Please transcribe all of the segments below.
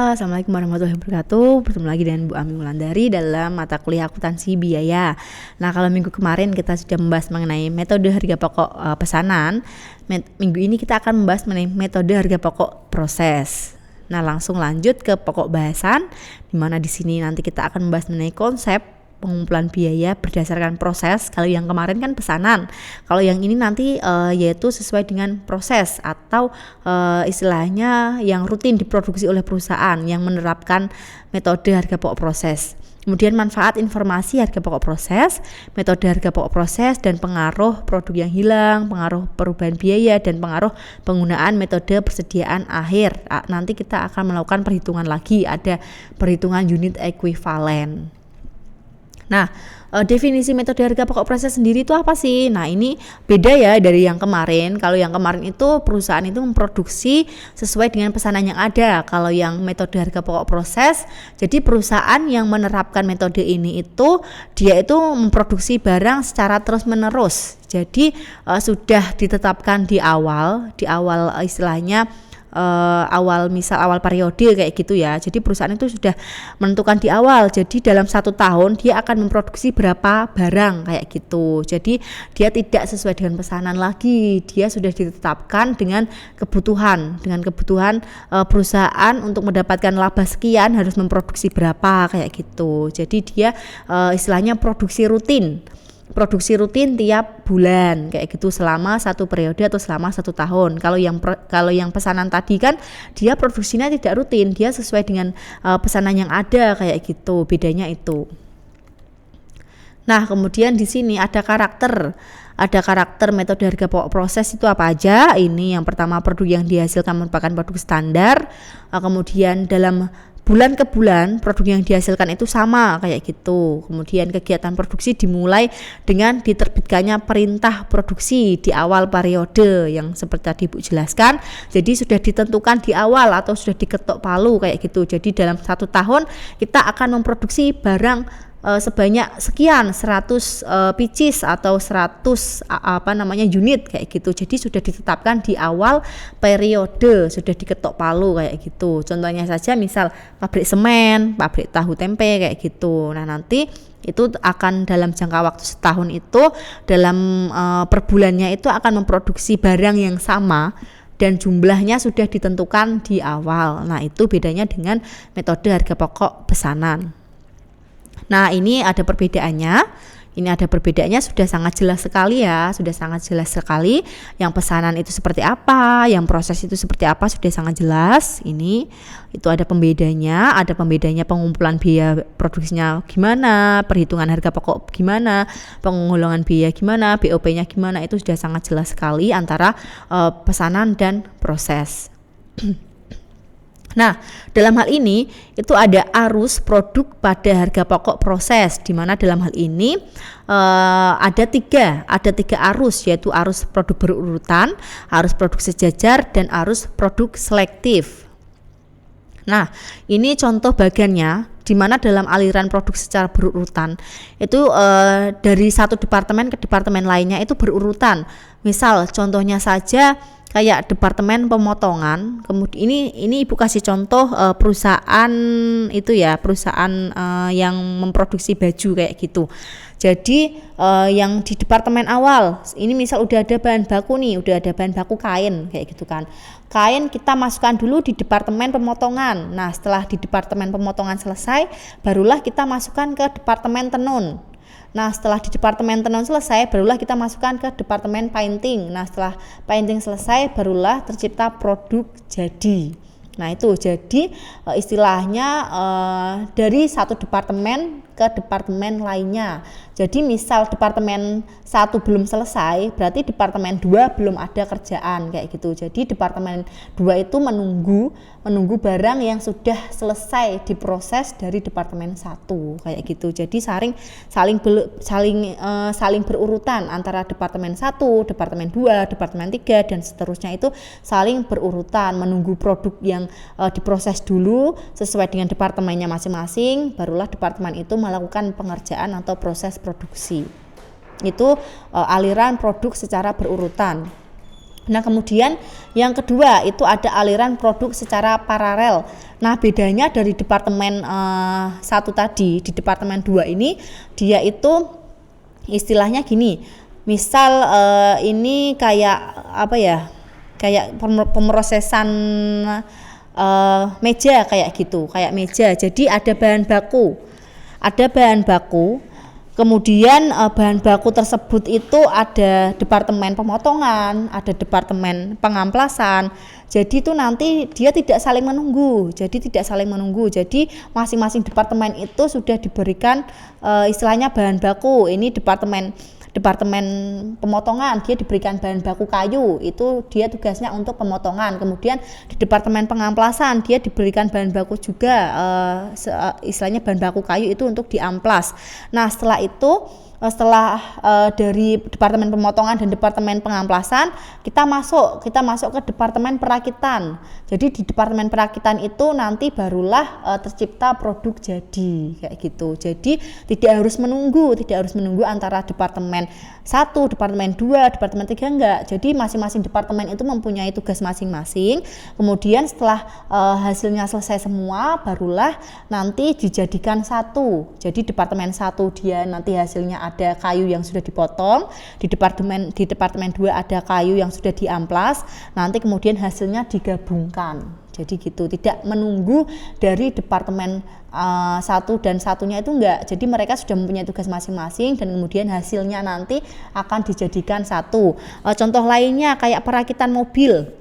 Assalamualaikum warahmatullahi wabarakatuh. Bertemu lagi dengan Bu Ami Wulandari dalam mata kuliah akuntansi biaya. Nah, kalau minggu kemarin kita sudah membahas mengenai metode harga pokok pesanan, minggu ini kita akan membahas mengenai metode harga pokok proses. Nah, langsung lanjut ke pokok bahasan, di mana di sini nanti kita akan membahas mengenai konsep pengumpulan biaya berdasarkan proses. Kalau yang kemarin kan pesanan, kalau yang ini nanti yaitu sesuai dengan proses atau istilahnya yang rutin diproduksi oleh perusahaan yang menerapkan metode harga pokok proses. Kemudian manfaat informasi harga pokok proses, metode harga pokok proses, dan pengaruh produk yang hilang, pengaruh perubahan biaya, dan pengaruh penggunaan metode persediaan akhir. Nanti kita akan melakukan perhitungan lagi, ada perhitungan unit ekuivalen. Nah, definisi metode harga pokok proses sendiri itu apa sih? Nah, ini beda ya dari yang kemarin. Kalau yang kemarin itu perusahaan itu memproduksi sesuai dengan pesanan yang ada. Kalau yang metode harga pokok proses, jadi perusahaan yang menerapkan metode ini itu dia itu memproduksi barang secara terus-menerus. Jadi sudah ditetapkan di awal istilahnya awal periode kayak gitu ya. Jadi perusahaan itu sudah menentukan di awal. Jadi dalam 1 tahun dia akan memproduksi berapa barang kayak gitu. Jadi dia tidak sesuai dengan pesanan lagi. Dia sudah ditetapkan dengan kebutuhan perusahaan untuk mendapatkan laba sekian harus memproduksi berapa kayak gitu. Jadi dia istilahnya produksi rutin tiap bulan kayak gitu selama 1 periode atau selama 1 tahun. Kalau yang pesanan tadi kan dia produksinya tidak rutin, dia sesuai dengan pesanan yang ada kayak gitu. Bedanya itu. Nah, kemudian di sini ada karakter metode harga pokok proses itu apa aja. Ini yang pertama, produk yang dihasilkan merupakan produk standar. Kemudian dalam bulan ke bulan produk yang dihasilkan itu sama kayak gitu. Kemudian kegiatan produksi dimulai dengan diterbitkannya perintah produksi di awal periode yang seperti tadi Bu jelaskan. Jadi sudah ditentukan di awal atau sudah diketok palu kayak gitu. Jadi dalam 1 tahun kita akan memproduksi barang sebanyak sekian 100 pieces atau 100 unit kayak gitu. Jadi sudah ditetapkan di awal periode, sudah diketok palu kayak gitu. Contohnya saja misal pabrik semen, pabrik tahu tempe kayak gitu. Nah, nanti itu akan dalam jangka waktu setahun itu dalam per bulannya itu akan memproduksi barang yang sama dan jumlahnya sudah ditentukan di awal. Nah, itu bedanya dengan metode harga pokok pesanan. Nah, ini ada perbedaannya. Sudah sangat jelas sekali ya, yang pesanan itu seperti apa, yang proses itu seperti apa, sudah sangat jelas. Itu ada pembedanya pengumpulan biaya produksinya gimana, perhitungan harga pokok gimana, penggolongan biaya gimana, BOP-nya gimana, itu sudah sangat jelas sekali antara pesanan dan proses. Nah, dalam hal ini itu ada arus produk pada harga pokok proses, di mana dalam hal ini ada tiga arus, yaitu arus produk berurutan, arus produk sejajar, dan arus produk selektif. Nah, ini contoh bagiannya, di mana dalam aliran produk secara berurutan itu dari satu departemen ke departemen lainnya itu berurutan. Misal contohnya saja kayak departemen pemotongan. Kemudian ini Ibu kasih contoh perusahaan itu ya, perusahaan yang memproduksi baju kayak gitu. Jadi yang di departemen awal ini misal udah ada bahan baku kain kayak gitu kan. Kain kita masukkan dulu di departemen pemotongan. Nah, setelah di departemen pemotongan selesai, barulah kita masukkan ke departemen tenun. Nah, setelah di departemen tenun selesai, barulah kita masukkan ke departemen painting. Nah, setelah painting selesai, barulah tercipta produk jadi. Nah, itu jadi istilahnya dari satu departemen ke departemen lainnya. Jadi misal departemen 1 belum selesai, berarti departemen 2 belum ada kerjaan kayak gitu. Jadi departemen 2 itu menunggu barang yang sudah selesai diproses dari departemen 1 kayak gitu. Jadi saling berurutan antara departemen 1, departemen 2, departemen 3 dan seterusnya, itu saling berurutan menunggu produk yang diproses dulu sesuai dengan departemennya masing-masing, barulah departemen itu melakukan pengerjaan atau proses produksi. Itu aliran produk secara berurutan. Nah, kemudian yang kedua itu ada aliran produk secara paralel. Nah, bedanya dari departemen 1 tadi, di departemen 2 ini dia itu istilahnya gini. Misal ini kayak apa ya? Kayak pemrosesan meja kayak gitu, kayak meja. Jadi ada bahan baku. Kemudian bahan baku tersebut itu ada departemen pemotongan, ada departemen pengamplasan. Jadi itu nanti dia tidak saling menunggu. Jadi masing-masing departemen itu sudah diberikan istilahnya bahan baku. Ini departemen pemotongan dia diberikan bahan baku kayu, itu dia tugasnya untuk pemotongan. Kemudian di departemen pengamplasan dia diberikan bahan baku juga istilahnya bahan baku kayu itu untuk diamplas. Nah, setelah dari departemen pemotongan dan departemen pengamplasan kita masuk ke departemen perakitan. Jadi di departemen perakitan itu nanti barulah tercipta produk jadi kayak gitu. Jadi tidak harus menunggu antara departemen 1, departemen 2, departemen 3 enggak. Jadi masing-masing departemen itu mempunyai tugas masing-masing. Kemudian setelah hasilnya selesai semua barulah nanti dijadikan satu. Jadi departemen 1 dia nanti hasilnya ada kayu yang sudah dipotong, di departemen 2 ada kayu yang sudah diamplas, nanti kemudian hasilnya digabungkan. Jadi gitu, tidak menunggu dari departemen 1 dan satunya itu enggak. Jadi mereka sudah mempunyai tugas masing-masing dan kemudian hasilnya nanti akan dijadikan satu. Contoh lainnya kayak perakitan mobil.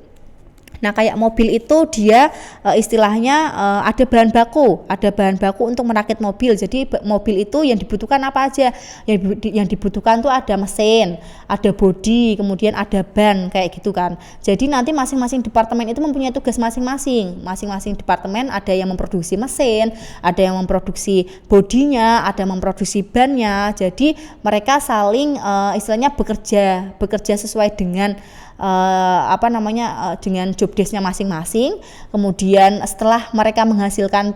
Nah, kayak mobil itu dia istilahnya ada bahan baku untuk merakit mobil. Jadi mobil itu yang dibutuhkan apa aja? Yang dibutuhkan tuh ada mesin, ada bodi, kemudian ada ban kayak gitu kan. Jadi nanti masing-masing departemen itu mempunyai tugas masing-masing. Masing-masing departemen ada yang memproduksi mesin, ada yang memproduksi bodinya, ada yang memproduksi bannya. Jadi mereka saling istilahnya bekerja sesuai dengan dengan job desk-nya masing-masing. Kemudian setelah mereka menghasilkan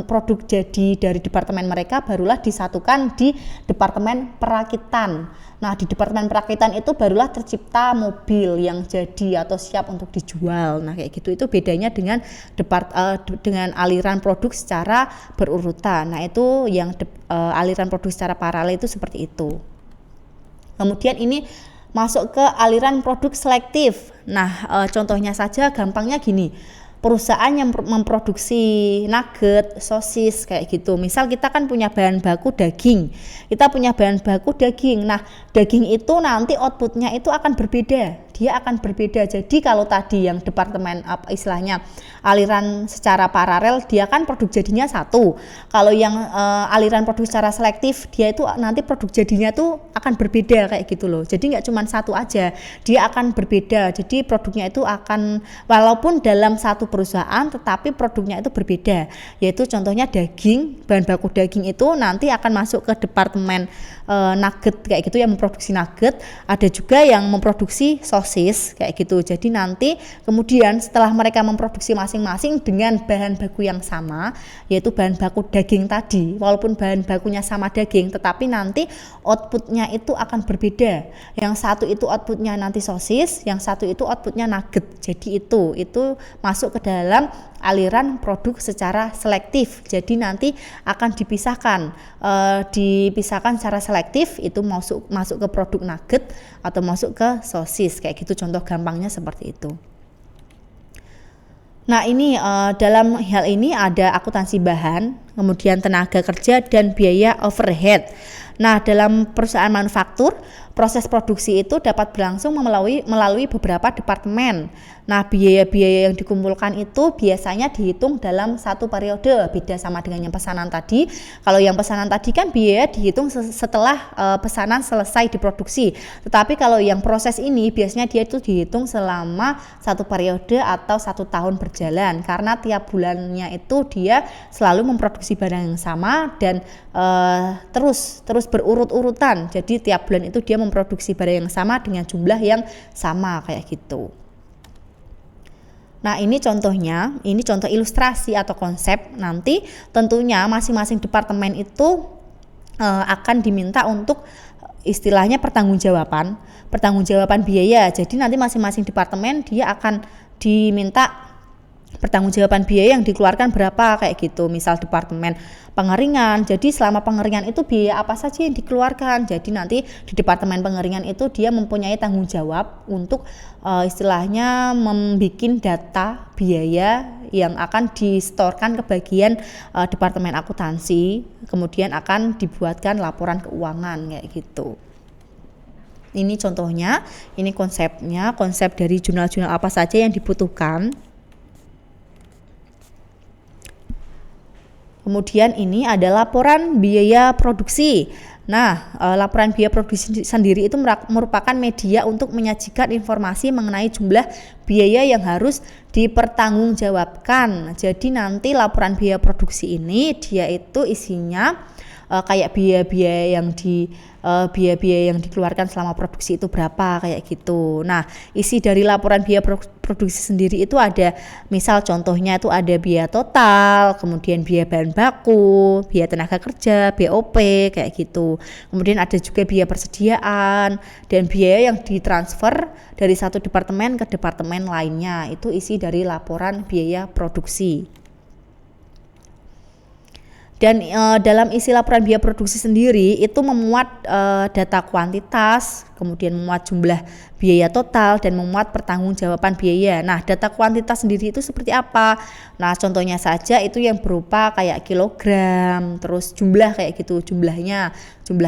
produk jadi dari departemen mereka, barulah disatukan di departemen perakitan. Nah, di departemen perakitan itu barulah tercipta mobil yang jadi atau siap untuk dijual. Nah, kayak gitu. Itu bedanya dengan aliran produk secara berurutan. Nah, itu yang aliran produk secara paralel itu seperti itu. Kemudian ini masuk ke aliran produk selektif. Nah, contohnya saja gampangnya gini. Perusahaan yang memproduksi nugget, sosis kayak gitu. Misal kita kan punya bahan baku daging. Nah, daging itu nanti outputnya itu akan berbeda. Jadi kalau tadi yang departemen istilahnya aliran secara paralel dia kan produk jadinya satu. Kalau yang aliran produk secara selektif dia itu nanti produk jadinya tuh akan berbeda kayak gitu loh. Jadi nggak cuma satu aja, dia akan berbeda. Jadi produknya itu akan walaupun dalam satu perusahaan tetapi produknya itu berbeda. Yaitu contohnya daging, bahan baku daging itu nanti akan masuk ke departemen nugget kayak gitu yang memproduksi nugget. Ada juga yang memproduksi sosis kayak gitu. Jadi nanti kemudian setelah mereka memproduksi masing-masing dengan bahan baku yang sama, yaitu bahan baku daging tadi, walaupun bahan bakunya sama daging tetapi nanti outputnya itu akan berbeda. Yang satu itu outputnya nanti sosis, yang satu itu outputnya nugget. Jadi itu masuk ke dalam aliran produk secara selektif. Jadi nanti akan dipisahkan secara selektif, itu masuk ke produk nugget atau masuk ke sosis kayak gitu. Contoh gampangnya seperti itu. Nah, ini dalam hal ini ada akuntansi bahan, kemudian tenaga kerja dan biaya overhead. Nah, dalam perusahaan manufaktur, proses produksi itu dapat berlangsung melalui beberapa departemen. Nah, biaya-biaya yang dikumpulkan itu biasanya dihitung dalam satu periode, beda sama dengan yang pesanan tadi. Kalau yang pesanan tadi kan biaya dihitung setelah pesanan selesai diproduksi. Tetapi kalau yang proses ini biasanya dia itu dihitung selama satu periode atau 1 tahun berjalan, karena tiap bulannya itu dia selalu memproduksi barang yang sama dan terus berurut-urutan. Jadi tiap bulan itu dia memproduksi barang yang sama dengan jumlah yang sama kayak gitu. Nah, ini contohnya, ini contoh ilustrasi atau konsep. Nanti tentunya masing-masing departemen itu akan diminta untuk istilahnya pertanggungjawaban biaya. Jadi nanti masing-masing departemen dia akan diminta pertanggungjawaban biaya yang dikeluarkan berapa kayak gitu. Misal departemen pengeringan, jadi selama pengeringan itu biaya apa saja yang dikeluarkan. Jadi nanti di departemen pengeringan itu dia mempunyai tanggung jawab untuk istilahnya membuat data biaya yang akan distorkan ke bagian departemen akuntansi, kemudian akan dibuatkan laporan keuangan kayak gitu. Ini contohnya, ini konsepnya, konsep dari jurnal-jurnal apa saja yang dibutuhkan. Kemudian ini ada laporan biaya produksi. Nah, laporan biaya produksi sendiri itu merupakan media untuk menyajikan informasi mengenai jumlah biaya yang harus dipertanggungjawabkan. Jadi nanti laporan biaya produksi ini dia itu isinya kayak biaya-biaya yang dikeluarkan selama produksi itu berapa kayak gitu. Nah, isi dari laporan biaya produksi sendiri itu ada, misal contohnya itu ada biaya total, kemudian biaya bahan baku, biaya tenaga kerja, BOP kayak gitu. Kemudian ada juga biaya persediaan dan biaya yang ditransfer dari satu departemen ke departemen lainnya. Itu isi dari laporan biaya produksi. Dan dalam isi laporan biaya produksi sendiri itu memuat data kuantitas, kemudian memuat jumlah biaya total dan memuat pertanggungjawaban biaya. Nah, data kuantitas sendiri itu seperti apa? Nah, contohnya saja itu yang berupa kayak kilogram, terus jumlah kayak gitu, jumlah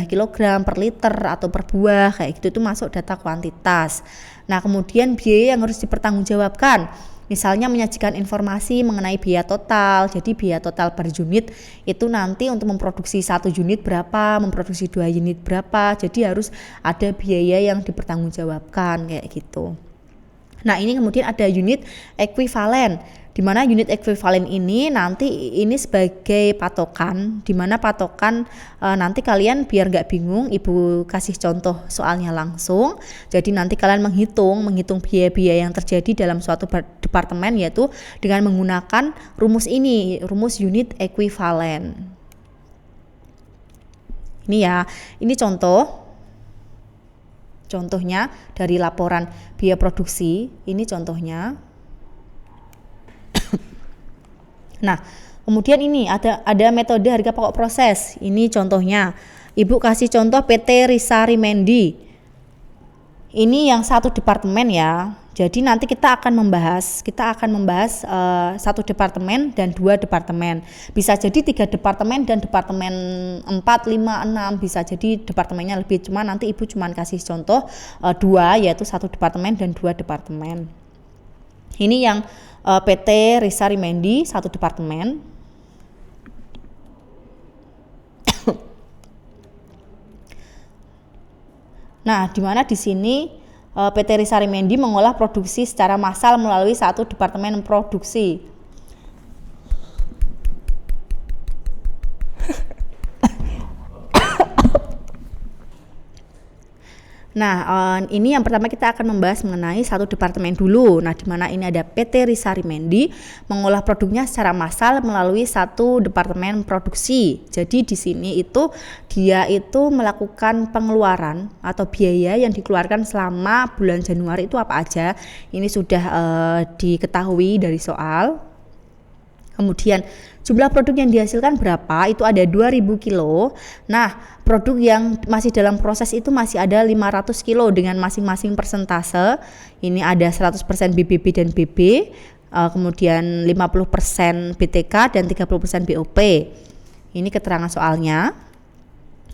kilogram per liter atau per buah kayak gitu, itu masuk data kuantitas. Nah, kemudian biaya yang harus dipertanggungjawabkan, misalnya menyajikan informasi mengenai biaya total. Jadi biaya total per unit itu nanti untuk memproduksi 1 unit berapa, memproduksi 2 unit berapa. Jadi harus ada biaya yang dipertanggungjawabkan kayak gitu. Nah, ini kemudian ada unit ekuivalen, di mana unit ekuivalen ini nanti ini sebagai patokan, di mana patokan nanti kalian biar nggak bingung, Ibu kasih contoh soalnya langsung. Jadi nanti kalian menghitung biaya-biaya yang terjadi dalam suatu departemen, yaitu dengan menggunakan rumus ini, rumus unit ekuivalen. Ini ya, ini contohnya dari laporan biaya produksi, ini contohnya. Nah, kemudian ini ada metode harga pokok proses. Ini contohnya. Ibu kasih contoh PT Risa Rimendi. Ini yang satu departemen ya. Jadi nanti kita akan membahas satu departemen dan 2 departemen. Bisa jadi 3 departemen dan departemen 4, 5, 6. Bisa jadi departemennya lebih. Cuma nanti Ibu cuma kasih contoh 2, yaitu 1 departemen dan 2 departemen. Ini yang PT Risa Rimendi 1 departemen. Nah, di mana di sini PT Risa Rimendi mengolah produksi secara massal melalui 1 departemen produksi. Nah, ini yang pertama kita akan membahas mengenai 1 departemen dulu. Nah, di mana ini ada PT Risa Rimendi mengolah produknya secara massal melalui 1 departemen produksi. Jadi di sini itu dia itu melakukan pengeluaran atau biaya yang dikeluarkan selama bulan Januari itu apa aja. Ini sudah diketahui dari soal. Kemudian jumlah produk yang dihasilkan berapa? Itu ada 2000 kilo. Nah, produk yang masih dalam proses itu masih ada 500 kilo dengan masing-masing persentase. Ini ada 100% BBB dan BB, kemudian 50% BTK dan 30% BOP. Ini keterangan soalnya.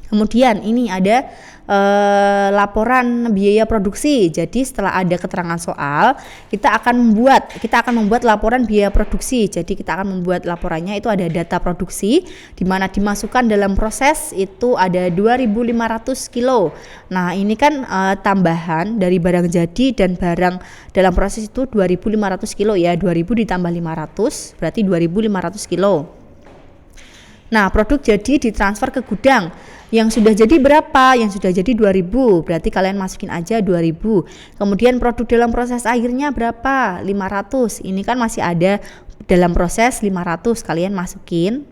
Kemudian ini ada laporan biaya produksi. Jadi setelah ada keterangan soal, kita akan membuat laporan biaya produksi. Jadi kita akan membuat laporannya, itu ada data produksi di mana dimasukkan dalam proses itu ada 2500 kilo. Nah, ini kan tambahan dari barang jadi dan barang dalam proses itu 2500 kilo ya. 2000 ditambah 500 berarti 2500 kilo. Nah, produk jadi ditransfer ke gudang. Yang sudah jadi berapa? Yang sudah jadi 2000, berarti kalian masukin aja 2000. Kemudian produk dalam proses akhirnya berapa? 500. Ini kan masih ada dalam proses 500, kalian masukin.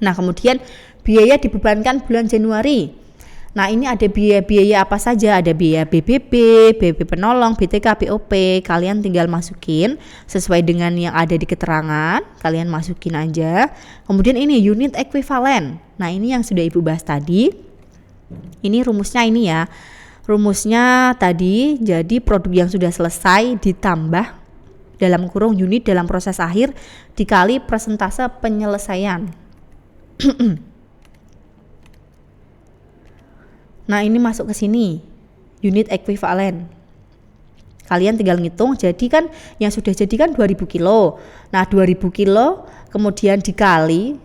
Nah, kemudian biaya dibebankan bulan Januari. Nah, ini ada biaya-biaya apa saja? Ada biaya BBB, BB penolong, BTK, BOP. Kalian tinggal masukin sesuai dengan yang ada di keterangan. Kalian masukin aja. Kemudian ini unit ekuivalen. Nah, ini yang sudah Ibu bahas tadi. Ini rumusnya ini ya. Rumusnya tadi, jadi produk yang sudah selesai ditambah dalam kurung unit dalam proses akhir dikali persentase penyelesaian. Nah, ini masuk ke sini, unit ekuivalen. Kalian tinggal ngitung, jadi kan yang sudah jadi kan 2000 kilo. Nah, 2000 kilo kemudian dikali,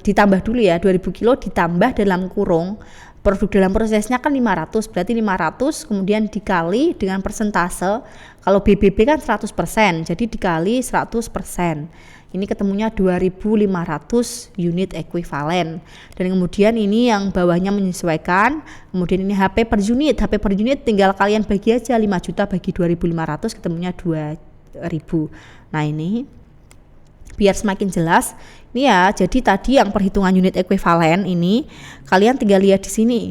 ditambah dulu ya, 2000 kilo ditambah dalam kurung, produk dalam prosesnya kan 500, berarti 500 kemudian dikali dengan persentase. Kalau BBB kan 100%, jadi dikali 100%. Ini ketemunya 2500 unit ekuivalen. Dan kemudian ini yang bawahnya menyesuaikan. Kemudian ini HP per unit. HP per unit tinggal kalian bagi aja, 5 juta bagi 2500 ketemunya 2000. Nah, ini biar semakin jelas. Ini ya, jadi tadi yang perhitungan unit ekuivalen ini kalian tinggal lihat di sini.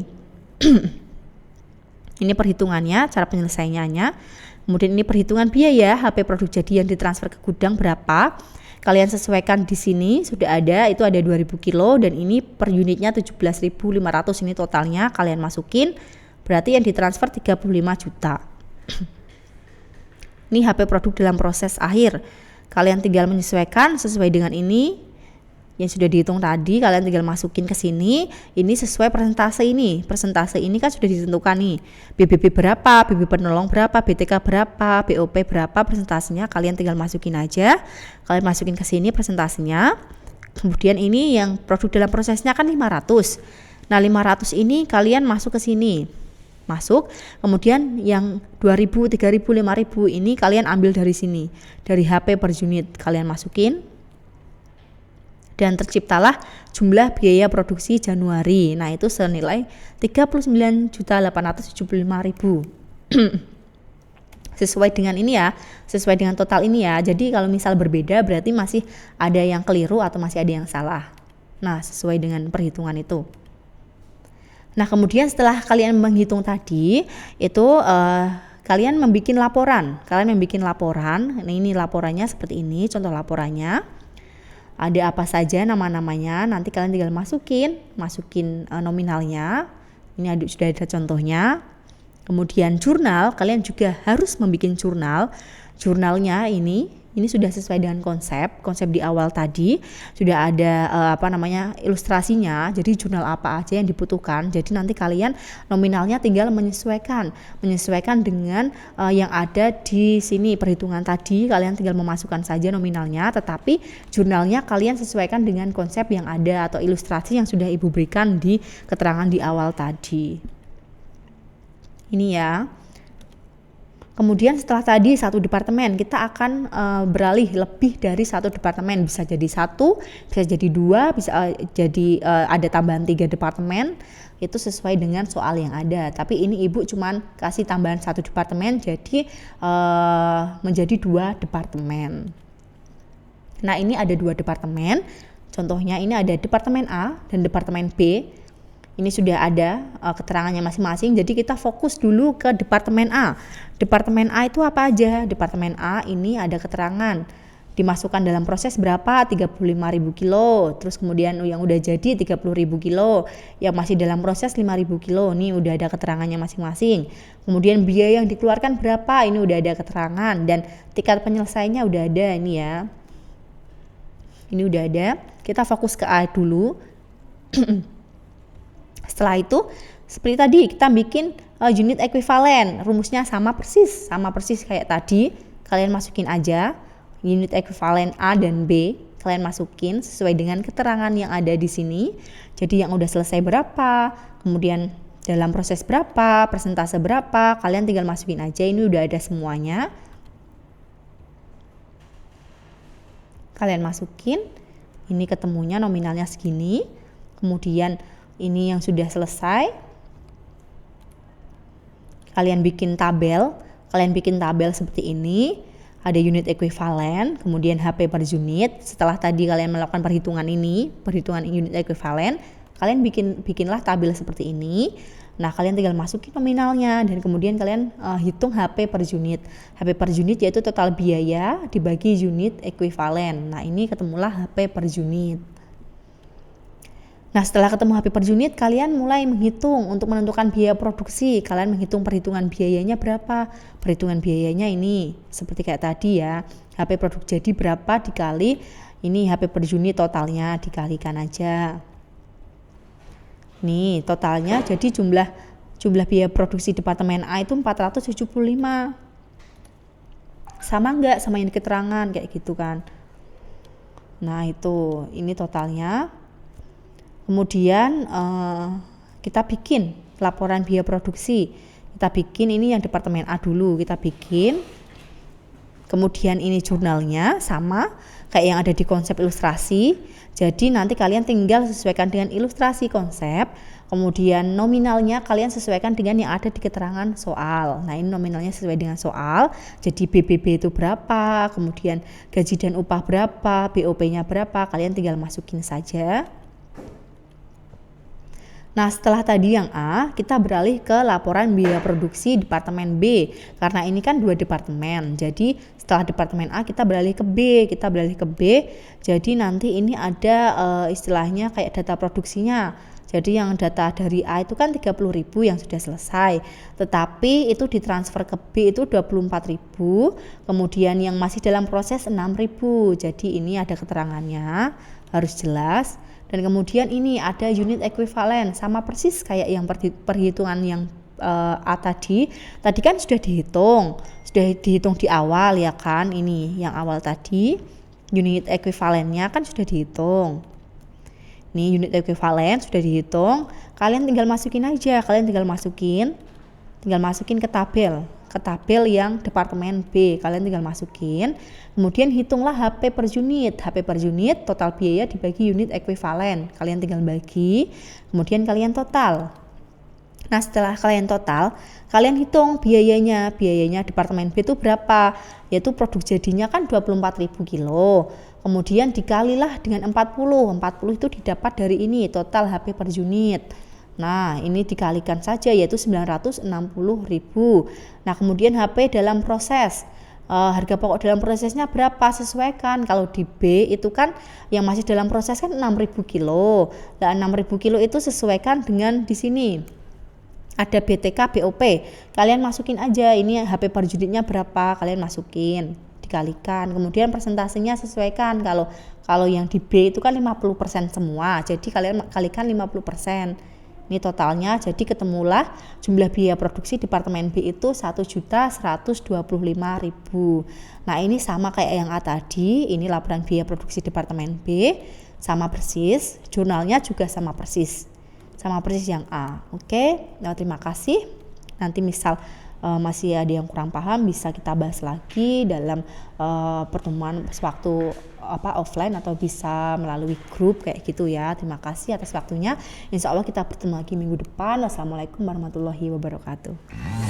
Ini perhitungannya, cara penyelesaiannya. Kemudian ini perhitungan biaya HP produk jadi yang ditransfer ke gudang berapa. Kalian sesuaikan di sini sudah ada, itu ada 2000 kilo dan ini per unitnya 17.500, ini totalnya kalian masukin, berarti yang ditransfer 35 juta. Ini HP produk dalam proses akhir. Kalian tinggal menyesuaikan sesuai dengan ini yang sudah dihitung tadi, kalian tinggal masukin ke sini. Ini sesuai persentase ini. Persentase ini kan sudah ditentukan nih. BBB berapa, BB penolong berapa, BTK berapa, BOP berapa, persentasenya kalian tinggal masukin aja. Kalian masukin ke sini persentasenya. Kemudian ini yang produk dalam prosesnya kan 500. Nah, 500 ini kalian masuk ke sini. Masuk. Kemudian yang 2000, 3000, 5000 ini kalian ambil dari sini. Dari HP per unit kalian masukin. Dan terciptalah jumlah biaya produksi Januari. Nah, itu senilai 39.875.000. Sesuai dengan ini ya, sesuai dengan total ini ya. Jadi kalau misal berbeda berarti masih ada yang keliru atau masih ada yang salah. Nah, sesuai dengan perhitungan itu. Nah, kemudian setelah kalian menghitung tadi, itu kalian membuat laporan. Nah, ini laporannya seperti ini, contoh laporannya. Ada apa saja nama-namanya, nanti kalian tinggal masukin nominalnya. Ini sudah ada contohnya. Kemudian jurnal, kalian juga harus membuat jurnal. Jurnalnya ini sudah sesuai dengan konsep di awal tadi. Sudah ada ilustrasinya. Jadi jurnal apa aja yang dibutuhkan. Jadi nanti kalian nominalnya tinggal menyesuaikan dengan yang ada di sini perhitungan tadi. Kalian tinggal memasukkan saja nominalnya, tetapi jurnalnya kalian sesuaikan dengan konsep yang ada atau ilustrasi yang sudah Ibu berikan di keterangan di awal tadi. Ini ya. Kemudian setelah tadi satu departemen, kita akan beralih lebih dari satu departemen. Bisa jadi satu, bisa jadi dua, bisa jadi ada tambahan 3 departemen. Itu sesuai dengan soal yang ada. Tapi ini Ibu cuman kasih tambahan satu departemen, jadi menjadi 2 departemen. Nah, ini ada 2 departemen. Contohnya ini ada departemen A dan departemen B. Ini sudah ada keterangannya masing-masing. Jadi kita fokus dulu ke departemen A. Departemen A itu apa aja? Departemen A ini ada keterangan dimasukkan dalam proses berapa, 35.000 kilo. Terus kemudian yang udah jadi 30.000 kilo. Yang masih dalam proses 5.000 kilo. Ini udah ada keterangannya masing-masing. Kemudian biaya yang dikeluarkan berapa? Ini udah ada keterangan. Dan tingkat penyelesaiannya udah ada ini ya. Ini udah ada. Kita fokus ke A dulu. Setelah itu seperti tadi kita bikin unit ekuivalen, rumusnya sama persis kayak tadi. Kalian masukin aja unit ekuivalen A dan B, kalian masukin sesuai dengan keterangan yang ada di sini. Jadi yang udah selesai berapa, kemudian dalam proses berapa, persentase berapa, kalian tinggal masukin aja. Ini udah ada semuanya. Kalian masukin, ini ketemunya nominalnya segini. Kemudian ini yang sudah selesai. Kalian bikin tabel seperti ini. Ada unit ekuivalen, kemudian HP per unit. Setelah tadi kalian melakukan perhitungan unit ekuivalen, Kalian bikinlah tabel seperti ini. Nah, kalian tinggal masukin nominalnya dan kemudian kalian hitung HP per unit. HP per unit yaitu total biaya dibagi unit ekuivalen. Nah, ini ketemulah HP per unit. Nah, setelah ketemu HP per unit, kalian mulai menghitung untuk menentukan biaya produksi. Kalian menghitung perhitungan biayanya berapa. Perhitungan biayanya ini seperti kayak tadi ya. HP produk jadi berapa dikali ini HP per unit totalnya, dikalikan aja. Nih, totalnya jadi jumlah biaya produksi departemen A itu 475. Sama enggak sama yang di keterangan kayak gitu kan. Nah, itu ini totalnya. Kemudian kita bikin laporan biaya produksi. Kita bikin ini yang departemen A dulu, kita bikin. Kemudian ini jurnalnya sama kayak yang ada di konsep ilustrasi. Jadi nanti kalian tinggal sesuaikan dengan ilustrasi konsep. Kemudian nominalnya kalian sesuaikan dengan yang ada di keterangan soal. Nah, ini nominalnya sesuai dengan soal. Jadi BBB itu berapa, kemudian gaji dan upah berapa, BOP-nya berapa, kalian tinggal masukin saja. Nah, setelah tadi yang A, kita beralih ke laporan biaya produksi departemen B. Karena ini kan 2 departemen. Jadi, setelah departemen A kita beralih ke B. Jadi, nanti ini ada istilahnya kayak data produksinya. Jadi, yang data dari A itu kan 30.000 yang sudah selesai. Tetapi itu ditransfer ke B itu 24.000. Kemudian yang masih dalam proses 6.000. Jadi, ini ada keterangannya, harus jelas. Dan kemudian ini ada unit ekuivalen, sama persis kayak yang perhitungan yang A tadi kan sudah dihitung di awal ya kan. Ini yang awal tadi unit ekuivalennya kan sudah dihitung. Nih, unit ekuivalen sudah dihitung, kalian tinggal masukin aja, tinggal masukin ke tabel yang departemen B, kalian tinggal masukin. Kemudian hitunglah HP per unit, total biaya dibagi unit ekuivalen, kalian tinggal bagi, kemudian kalian total. Nah, setelah kalian total, kalian hitung biayanya departemen B itu berapa, yaitu produk jadinya kan 24.000 kilo, kemudian dikalilah dengan 40 itu didapat dari ini total HP per unit. Nah, ini dikalikan saja yaitu 960.000. Nah, kemudian HP dalam proses, harga pokok dalam prosesnya berapa, sesuaikan. Kalau di B itu kan yang masih dalam proses kan 6.000 kilo. Nah, 6.000 kilo itu sesuaikan dengan di sini ada BTK BOP. Kalian masukin aja ini HP per unitnya berapa, kalian masukin, dikalikan. Kemudian persentasenya sesuaikan. Kalau yang di B itu kan 50% semua. Jadi kalian kalikan 50%. Ini totalnya, jadi ketemulah jumlah biaya produksi departemen B itu 1.125.000. Nah, ini sama kayak yang A tadi, ini laporan biaya produksi departemen B, sama persis, jurnalnya juga sama persis yang A. Oke, nah, terima kasih. Nanti misal masih ada yang kurang paham, bisa kita bahas lagi dalam pertemuan sewaktu offline atau bisa melalui grup kayak gitu ya. Terima kasih atas waktunya. Insya Allah kita bertemu lagi minggu depan. Wassalamualaikum warahmatullahi wabarakatuh.